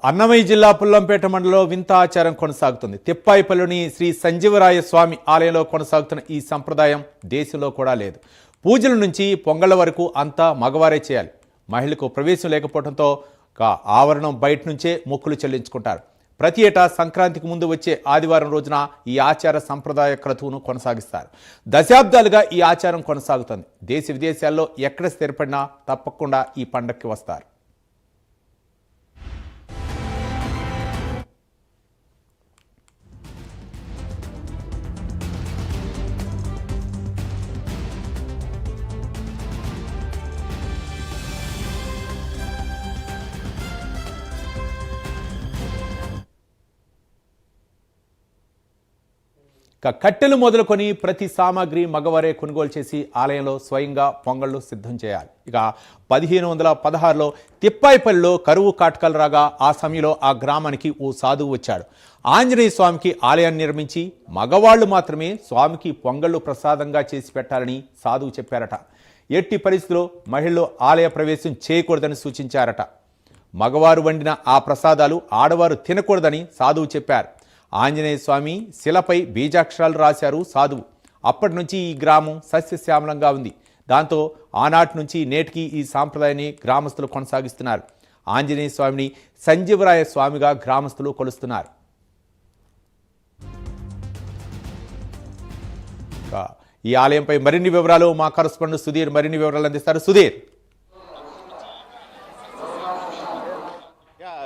అన్నమయ్య జిల్లా పుల్లంపేట మండలంలో వింత ఆచారం కొనసాగుతుంది. తిప్పాయిపల్లిలోని శ్రీ సంజీవరాయ స్వామి ఆలయంలో కొనసాగుతున్న ఈ సంప్రదాయం దేశంలో కూడా లేదు. పూజల నుంచి పొంగళ్ళ వరకు అంతా మగవారే చేయాలి. మహిళలకు ప్రవేశం లేకపోవడంతో ఆవరణం బయట నుంచే మొక్కులు చెల్లించుకుంటారు. ప్రతి ఏటా సంక్రాంతికి ముందు వచ్చే ఆదివారం రోజున ఈ ఆచార సంప్రదాయ క్రతువును కొనసాగిస్తారు. దశాబ్దాలుగా ఈ ఆచారం కొనసాగుతుంది. దేశ విదేశాల్లో ఎక్కడ స్థిరపడినా తప్పకుండా ఈ పండగకి వస్తారు. కట్టెలు మొదలుకొని ప్రతి సామాగ్రి మగవారే కొనుగోలు చేసి ఆలయంలో స్వయంగా పొంగళ్ళు సిద్ధం చేయాలి. ఇక 1516లో తిప్పాయిపల్లిలో కరువు కాటకాలు రాగా ఆ సమయంలో ఆ గ్రామానికి ఓ సాధువు వచ్చాడు. ఆంజనేయ స్వామికి ఆలయాన్ని నిర్మించి మగవాళ్లు మాత్రమే స్వామికి పొంగళ్ళు ప్రసాదంగా చేసి పెట్టాలని సాధువు చెప్పారట. ఎట్టి పరిస్థితుల్లో మహిళలు ఆలయ ప్రవేశం చేయకూడదని సూచించారట. మగవారు వండిన ఆ ప్రసాదాలు ఆడవారు తినకూడదని సాధువు చెప్పారు. ఆంజనేయ స్వామి శిలపై బీజాక్షరాలు రాశారు సాధువు. అప్పటి నుంచి ఈ గ్రామం సస్యశ్యామలంగా ఉంది. దాంతో ఆనాటి నుంచి నేటికి ఈ సాంప్రదాయాన్ని గ్రామస్తులు కొనసాగిస్తున్నారు. ఆంజనేయ స్వామిని సంజీవరాయ స్వామిగా గ్రామస్తులు కొలుస్తున్నారు. ఈ ఆలయంపై మరిన్ని వివరాలు మా కరెస్పాండెంట్ సుధీర్ మరిన్ని వివరాలు అందిస్తారు. Sudheer,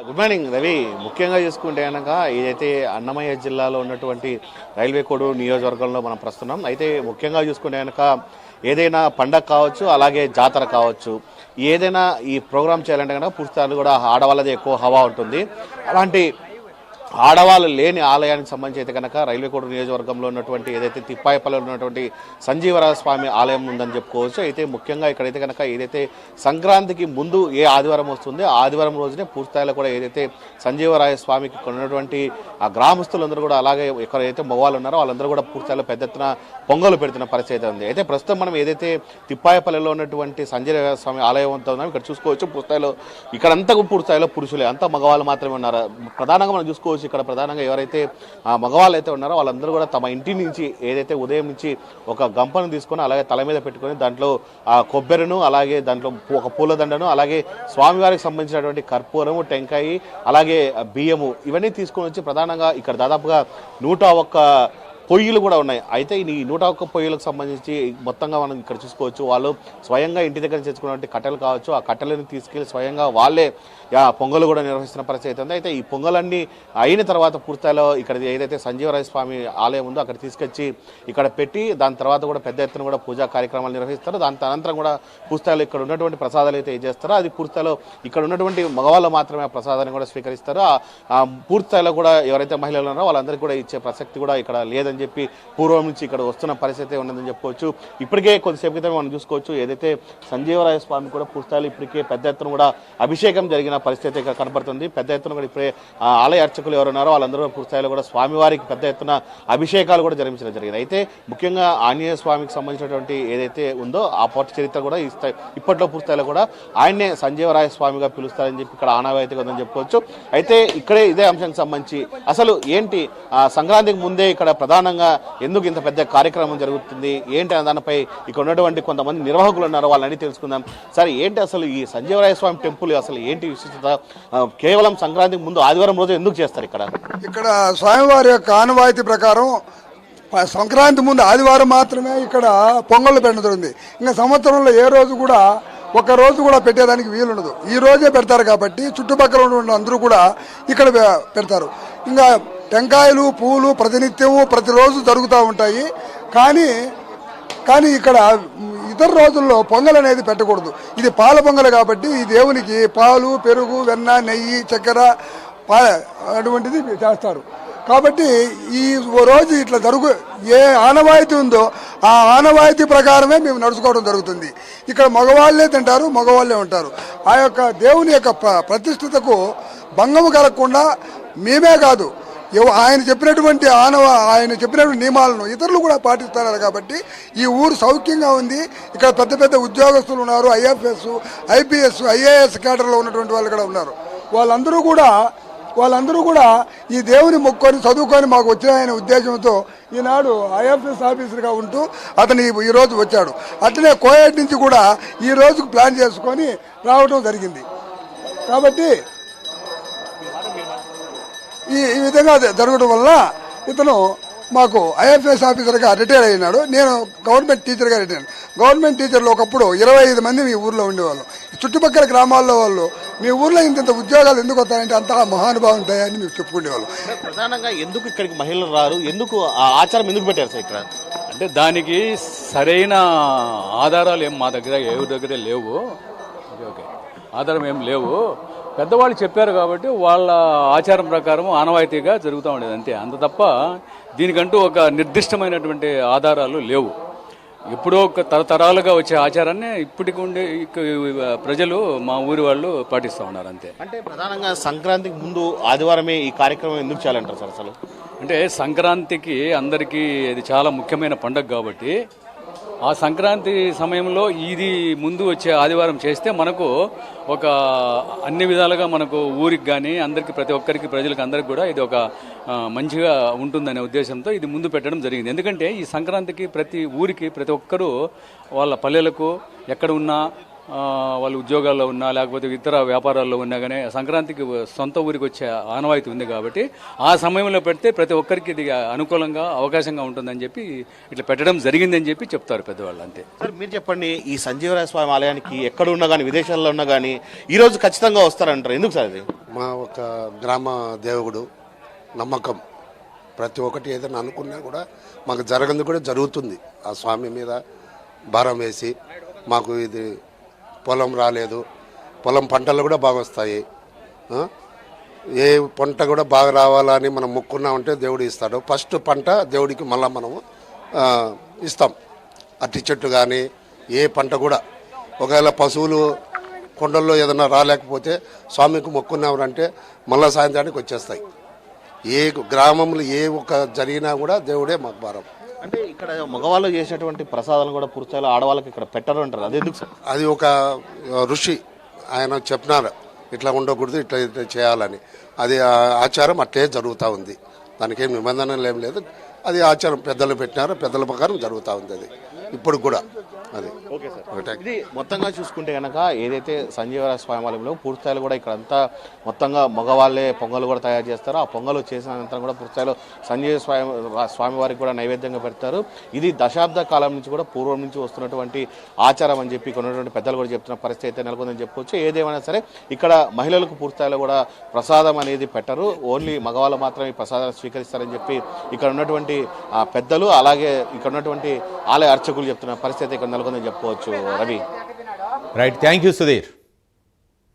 good morning Ravi. ముఖ్యంగా చూసుకుంటే కనుక ఏదైతే అన్నమయ్య జిల్లాలో ఉన్నటువంటి రైల్వే కోడ్ నియోజకవర్గంలో మనం ప్రస్తున్నాం. అయితే ముఖ్యంగా చూసుకుంటే కనుక ఏదైనా పండగ కావచ్చు, అలాగే జాతర కావచ్చు, ఏదైనా ఈ ప్రోగ్రామ్ చేయాలంటే కనుక పుస్తకాలు కూడా ఆడవాళ్ళది ఎక్కువ హవా ఉంటుంది. అలాంటి ఆడవాళ్ళు లేని ఆలయానికి సంబంధించి అయితే కనుక రైల్వే కోడ్ నియోజకవర్గంలో ఉన్నటువంటి ఏదైతే తిప్పాయిపల్లిలో ఉన్నటువంటి సంజీవరాయ స్వామి ఆలయం ఉందని చెప్పుకోవచ్చు. అయితే ముఖ్యంగా ఇక్కడైతే కనుక ఏదైతే సంక్రాంతికి ముందు ఏ ఆదివారం వస్తుందో ఆదివారం రోజునే పూర్తిస్థాయిలో కూడా ఏదైతే సంజీవరాయ స్వామికి ఉన్నటువంటి ఆ గ్రామస్తులందరూ కూడా, అలాగే ఎక్కడైతే మగవాళ్ళు ఉన్నారో వాళ్ళందరూ కూడా పూర్తిస్థాయిలో పెద్ద ఎత్తున పొంగలు పెడుతున్న పరిస్థితి ఉంది. అయితే ప్రస్తుతం మనం ఏదైతే తిప్పాయిపల్లిలో ఉన్నటువంటి సంజీవరాయ స్వామి ఆలయం ఉంటుందో ఇక్కడ చూసుకోవచ్చు. పూర్తిస్థాయిలో ఇక్కడంతా పూర్తిస్థాయిలో పురుషులే, అంతా మగవాళ్ళు మాత్రమే ఉన్నారు. ప్రధానంగా మనం చూసుకోవచ్చు ఇక్కడ ప్రధానంగా ఎవరైతే మగవాళ్ళు అయితే ఉన్నారో వాళ్ళందరూ కూడా తమ ఇంటి నుంచి ఏదైతే ఉదయం నుంచి ఒక గంపను తీసుకొని అలాగే తల మీద పెట్టుకొని దాంట్లో కొబ్బరిను, అలాగే దాంట్లో ఒక పూలదండను, అలాగే స్వామివారికి సంబంధించినటువంటి కర్పూరము, టెంకాయ, అలాగే బియ్యము ఇవన్నీ తీసుకొని వచ్చి ప్రధానంగా ఇక్కడ దాదాపుగా 101 పొయ్యిలు కూడా ఉన్నాయి. అయితే ఈ 101 పొయ్యిలకు సంబంధించి మొత్తంగా మనం ఇక్కడ చూసుకోవచ్చు. వాళ్ళు స్వయంగా ఇంటి దగ్గర తెచ్చుకున్నటువంటి కట్టెలు కావచ్చు, ఆ కట్టెలను తీసుకెళ్లి స్వయంగా వాళ్ళే పొంగలు కూడా నిర్వహిస్తున్న పరిస్థితి ఉంది. అయితే ఈ పొంగలన్నీ అయిన తర్వాత పూర్తిలో ఇక్కడ ఏదైతే సంజీవరాయ స్వామి ఆలయం ఉందో అక్కడ తీసుకొచ్చి ఇక్కడ పెట్టి దాని తర్వాత కూడా పెద్ద ఎత్తున కూడా పూజా కార్యక్రమాలు నిర్వహిస్తారు. దాని అనంతరం కూడా పూర్తిలో ఇక్కడ ఉన్నటువంటి ప్రసాదాలు అయితే చేస్తారో అది పూర్తిలో ఇక్కడ ఉన్నటువంటి మగవాళ్ళు మాత్రమే ఆ ప్రసాదాన్ని కూడా స్వీకరిస్తారు. పూర్తిలో కూడా ఎవరైతే మహిళలు ఉన్నారో వాళ్ళందరికీ కూడా ఇచ్చే ప్రసక్తి కూడా ఇక్కడ లేదని చెప్పి పూర్వం నుంచి ఇక్కడ వస్తున్న పరిస్థితి ఉన్నదని చెప్పుకోవచ్చు. ఇప్పటికే కొద్దిసేపు క్రితం మనం చూసుకోవచ్చు ఏదైతే సంజీవరాయ స్వామి కూడా పూర్తిలో ఇప్పటికే పెద్ద ఎత్తున కూడా అభిషేకం జరిగిన పరిస్థితి ఇక్కడ కనబడుతుంది. పెద్ద ఎత్తున కూడా ఇప్పుడే ఆలయ అర్చకులు ఎవరున్నారో వాళ్ళందరూ పూర్తిలో కూడా స్వామివారికి పెద్ద ఎత్తున అభిషేకాలు కూడా జరిపించడం జరిగింది. అయితే ముఖ్యంగా ఆంజనేయ స్వామికి సంబంధించినటువంటి ఏదైతే ఉందో ఆ పొట్టి చరిత్ర కూడా ఇప్పట్లో పూర్తిలో కూడా ఆయన్నే సంజీవరాయ స్వామిగా పిలుస్తారని చెప్పి ఇక్కడ ఆనవాయితీ ఉందని చెప్పుకోవచ్చు. అయితే ఇక్కడే ఇదే అంశానికి సంబంధించి అసలు ఏంటి సంక్రాంతికి ముందే ఇక్కడ ప్రధానంగా ఎందుకు ఇంత పెద్ద కార్యక్రమం జరుగుతుంది ఏంటి అనే దానిపై ఇక్కడ ఉన్నటువంటి కొంతమంది నిర్వాహకులు ఉన్నారు, వాళ్ళని తెలుసుకుందాం. సరే ఏంటి అసలు ఈ సంజీవరాయ స్వామి టెంపుల్ అసలు ఏంటి విశిష్టత? కేవలం సంక్రాంతికి ముందు ఆదివారం రోజు ఎందుకు చేస్తారు ఇక్కడ స్వామివారి యొక్క ఆనవాయితీ ప్రకారం సంక్రాంతి ముందు ఆదివారం మాత్రమే ఇక్కడ పొంగళ్ళు పెట్టడం జరుగుతుంది. ఇంకా సంవత్సరంలో ఏ రోజు కూడా ఒక రోజు కూడా పెట్టేదానికి వీలుండదు. ఈ రోజే పెడతారు కాబట్టి చుట్టుపక్కల ఉన్న అందరూ కూడా ఇక్కడ పెడతారు. ఇంకా టెంకాయలు, పూలు ప్రతినిత్యము ప్రతిరోజు జరుగుతూ ఉంటాయి. కానీ ఇక్కడ ఇతర రోజుల్లో పొంగల్ అనేది పెట్టకూడదు. ఇది పాల పొంగల్ కాబట్టి ఈ దేవునికి పాలు, పెరుగు, వెన్న, నెయ్యి, చక్కెర అటువంటిది చేస్తారు. కాబట్టి ఈ రోజు ఇట్లా ఏ ఆనవాయితీ ఉందో ఆ ఆనవాయితీ ప్రకారమే మేము నడుచుకోవడం జరుగుతుంది. ఇక్కడ మగవాళ్ళే తింటారు, మగవాళ్ళే ఉంటారు. ఆ యొక్క దేవుని యొక్క ప్రతిష్ఠతకు భంగము కలగకుండా మేమే కాదు ఆయన చెప్పినటువంటి నియమాలను ఇతరులు కూడా పాటిస్తున్నారు. కాబట్టి ఈ ఊరు సౌఖ్యంగా ఉంది. ఇక్కడ పెద్ద పెద్ద ఉద్యోగస్తులు ఉన్నారు, ఐఎఫ్ఎస్, ఐపీఎస్, ఐఏఎస్ కేడర్లో ఉన్నటువంటి వాళ్ళు కూడా ఉన్నారు. వాళ్ళందరూ కూడా ఈ దేవుని మొక్కుకొని చదువుకొని మాకు వచ్చినాయనే ఉద్దేశంతో ఈనాడు ఐఎఫ్ఎస్ ఆఫీసర్గా ఉంటూ అతను ఈరోజు వచ్చాడు. అట్లనే కోయట్ నుంచి కూడా ఈ రోజుకు ప్లాన్ చేసుకొని రావడం జరిగింది. కాబట్టి ఈ విధంగా జరగడం వల్ల ఇతను మాకు ఐఎఫ్ఎస్ ఆఫీసర్గా రిటైర్ అయినాడు. నేను గవర్నమెంట్ టీచర్గా రిటైర్. గవర్నమెంట్ టీచర్లు ఒకప్పుడు 25 మంది మీ ఊర్లో ఉండేవాళ్ళు. చుట్టుపక్కల గ్రామాల్లో వాళ్ళు మీ ఊర్లో ఇంత ఉద్యోగాలు ఎందుకు వస్తాయంటే అంత మహానుభావం ఉంటాయని మీరు చెప్పుకునేవాళ్ళు. ప్రధానంగా ఎందుకు ఇక్కడికి మహిళలు రారు, ఎందుకు ఆ ఆచారం ఎందుకు పెట్టారు సార్ ఇక్కడ? అంటే దానికి సరైన ఆధారాలు ఏం మా దగ్గర ఎవరి దగ్గర లేవు. ఓకే, ఆధారం ఏం లేవు. పెద్దవాళ్ళు చెప్పారు కాబట్టి వాళ్ళ ఆచారం ప్రకారం ఆనవాయితీగా జరుగుతూ ఉండేది అంతే. అంత తప్ప దీనికంటూ ఒక నిర్దిష్టమైనటువంటి ఆధారాలు లేవు. ఎప్పుడో ఒక తరతరాలుగా వచ్చే ఆచారాన్ని ఇప్పటికి ఉండే ప్రజలు మా ఊరి వాళ్ళు పాటిస్తూ ఉన్నారు అంతే. అంటే ప్రధానంగా సంక్రాంతికి ముందు ఆదివారమే ఈ కార్యక్రమం ఎందుకు చేయాలంటారు సార్ అసలు? అంటే సంక్రాంతికి అందరికీ ఇది చాలా ముఖ్యమైన పండుగ కాబట్టి ఆ సంక్రాంతి సమయంలో ఇది ముందు వచ్చే ఆదివారం చేస్తే మనకు ఒక అన్ని విధాలుగా మనకు ఊరికి కానీ అందరికీ ప్రతి ఒక్కరికి ప్రజలకు అందరికి కూడా ఇది ఒక మంచిగా ఉంటుందనే ఉద్దేశంతో ఇది ముందు పెట్టడం జరిగింది. ఎందుకంటే ఈ సంక్రాంతికి ప్రతి ఊరికి ప్రతి ఒక్కరూ వాళ్ళ పల్లెలకు ఎక్కడ ఉన్నా వాళ్ళు ఉద్యోగాల్లో ఉన్నా లేకపోతే ఇతర వ్యాపారాల్లో ఉన్నా కానీ సంక్రాంతికి సొంత ఊరికి వచ్చే ఆనవాయితీ ఉంది కాబట్టి ఆ సమయంలో పెడితే ప్రతి ఒక్కరికి ఇది అనుకూలంగా అవకాశంగా ఉంటుందని చెప్పి ఇట్లా పెట్టడం జరిగిందని చెప్పి చెప్తారు పెద్దవాళ్ళు అంతే. సార్ మీరు చెప్పండి, ఈ సంజీవరాయ స్వామి ఆలయానికి ఎక్కడ ఉన్నా కానీ విదేశాల్లో ఉన్నా కానీ ఈరోజు ఖచ్చితంగా వస్తారంటారు, ఎందుకు సార్ అది? మా ఒక గ్రామ దేవుడు నమ్మకం. ప్రతి ఒక్కటి ఏదైనా అనుకున్నా కూడా మాకు జరగదు కూడా జరుగుతుంది. ఆ స్వామి మీద భారం వేసి మాకు ఇది పొలం రాలేదు, పొలం పంటలు కూడా బాగా వస్తాయి, ఏ పంట కూడా బాగా రావాలని మనం మొక్కున్నామంటే దేవుడు ఇస్తాడు. ఫస్ట్ పంట దేవుడికి మళ్ళీ మనము ఇస్తాం. అట్టి చెట్టు కానీ ఏ పంట కూడా ఒకవేళ పశువులు కొండల్లో ఏదైనా రాలేకపోతే స్వామికి మొక్కున్నామంటే మళ్ళా సాయంత్రానికి వచ్చేస్తాయి. ఏ గ్రామంలో ఏ ఒక్క జరిగినా కూడా దేవుడే మాకు భారం. అంటే ఇక్కడ మగవాళ్ళు చేసినటువంటి ప్రసాదాలను కూడా పూర్తిగా ఆడవాళ్ళకి ఇక్కడ పెట్టరు అంటారు, అది ఎందుకు సార్? అది ఒక ఋషి ఆయన చెప్పినారు ఇట్లా ఉండకూడదు, ఇట్లా ఇట్లా చేయాలని. అది ఆచారం అట్లే జరుగుతూ ఉంది. దానికి ఏం నిబంధనలు ఏం లేదు. అది ఆచారం పెద్దలు పెట్టినారు, పెద్దల ప్రకారం జరుగుతూ ఉంది అది ఇప్పుడు కూడా. అది ఓకే సార్. ఇది మొత్తంగా చూసుకుంటే కనుక ఏదైతే సంజీవరాయ స్వామి ఆలయంలో పూర్తిస్థాయిలో కూడా ఇక్కడంతా మొత్తంగా మగవాళ్ళే పొంగలు కూడా తయారు చేస్తారు. ఆ పొంగలు చేసిన అనంతరం కూడా పూర్తిస్థాయిలో సంజీవ స్వామి వారికి కూడా నైవేద్యంగా పెడతారు. ఇది దశాబ్ద కాలం నుంచి కూడా పూర్వం నుంచి వస్తున్నటువంటి ఆచారం అని చెప్పి కొన్నటువంటి పెద్దలు కూడా చెప్తున్న పరిస్థితి అయితే నెలకొందని చెప్పుకోవచ్చు. ఏదేమైనా సరే ఇక్కడ మహిళలకు పూర్తిస్థాయిలో కూడా ప్రసాదం అనేది పెట్టరు, ఓన్లీ మగవాళ్ళు మాత్రమే ఈ ప్రసాదాలు స్వీకరిస్తారని చెప్పి ఇక్కడ ఉన్నటువంటి పెద్దలు అలాగే ఇక్కడ ఉన్నటువంటి ఆలయ అర్చకులు చెప్తున్న పరిస్థితి ఇక్కడ నెలకొందని చెప్పుకోవచ్చు. Ravi, right, thank you Sudheer.